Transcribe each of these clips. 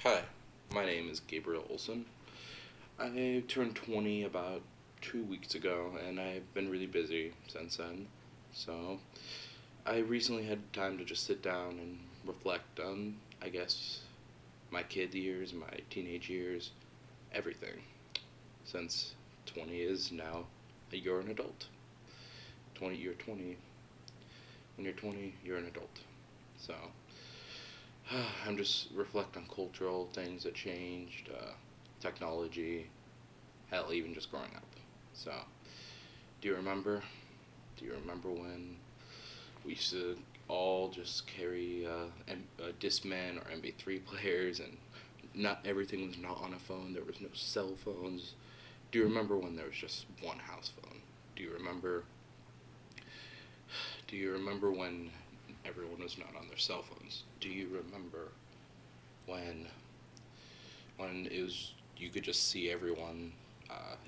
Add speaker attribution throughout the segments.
Speaker 1: Hi, my name is Gabriel Olson. I turned 20 about 2 weeks ago, and I've been really busy since then. So, I recently had time to just sit down and reflect on, I guess, my kid years, my teenage years, everything. Since 20 is now, you're an adult. 20, you're 20. When you're 20, you're an adult. So, I'm just reflect on cultural things that changed, technology, hell, even just growing up. So, do you remember? Do you remember when we used to all just carry Discman or MP3 players, and not everything was not on a phone. There was no cell phones. Do you remember when there was just one house phone? Do you remember? Do you remember when everyone was not on their cell phones? Do you remember when it was you could just see everyone?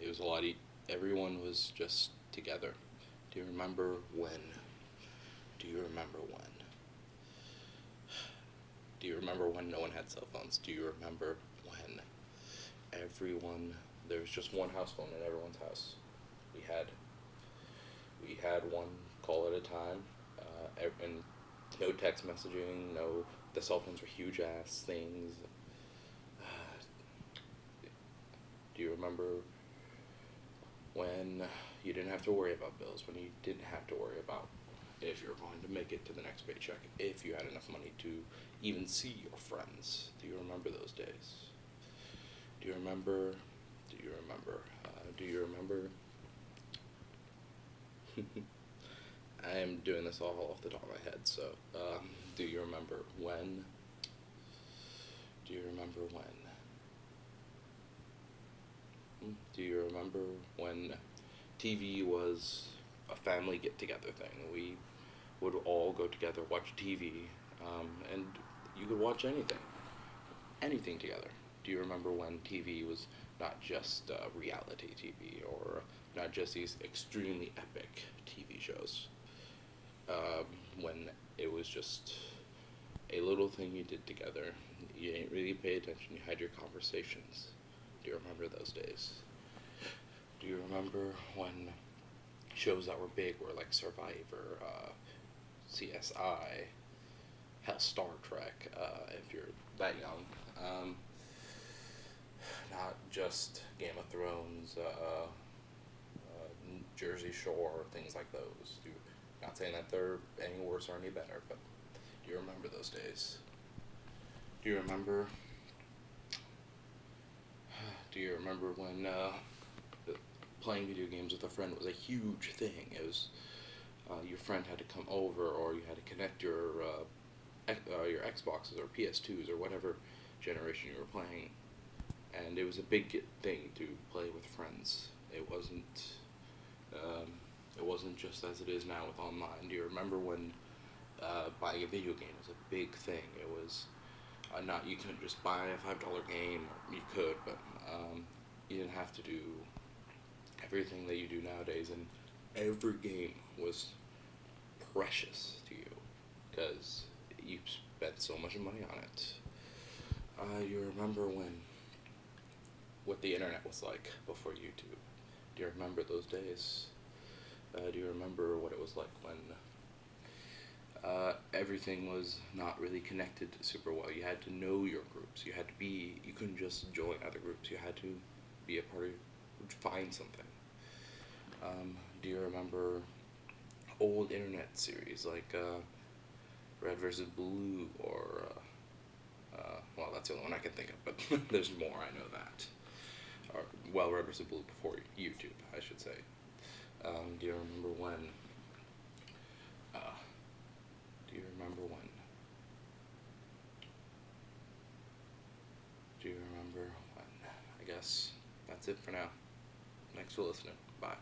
Speaker 1: It was a lot. Everyone was just together. Do you remember when? Do you remember when? Do you remember when no one had cell phones? Do you remember when everyone there was just one house phone in everyone's house? We had we had one call at a time, and no text messaging. No, the cell phones were huge ass things. Do you remember when you didn't have to worry about bills? When you didn't have to worry about if you're going to make it to the next paycheck, if you had enough money to even see your friends. Do you remember those days? Do you remember? Do you remember? Do you remember? I am doing this all off the top of my head, so do you remember when? Do you remember when? Do you remember when TV was a family get together thing? We would all go together, watch TV, and you could watch anything together. Do you remember when TV was not just reality TV, or not just these extremely epic TV shows? When it was just a little thing you did together. You didn't really pay attention, you had your conversations. Do you remember those days? Do you remember when shows that were big were like Survivor, CSI, hell, Star Trek, if you're that young. Not just Game of Thrones, Jersey Shore, things like those. Not saying that they're any worse or any better, but do you remember those days? Do you remember? Do you remember when playing video games with a friend was a huge thing? It was your friend had to come over, or you had to connect your Xboxes or PS2s or whatever generation you were playing, and it was a big thing to play with friends. Um, it wasn't just as it is now with online. Do you remember when buying a video game was a big thing? It was not you couldn't just buy a $5 game. Or you could, but you didn't have to do everything that you do nowadays, and every game was precious to you because you spent so much money on it. You remember when what the internet was like before YouTube? Do you remember those days? Do you remember what it was like when everything was not really connected super well? You had to know your groups. You couldn't just join other groups. You had to be a part of, find something. Do you remember old internet series like Red versus Blue, or well, that's the only one I can think of, but there's more. I know that. Or, well, Red versus Blue before YouTube, I should say. Do you remember when? Uh, do you remember when? Do you remember when? I guess that's it for now. Thanks for listening. Bye.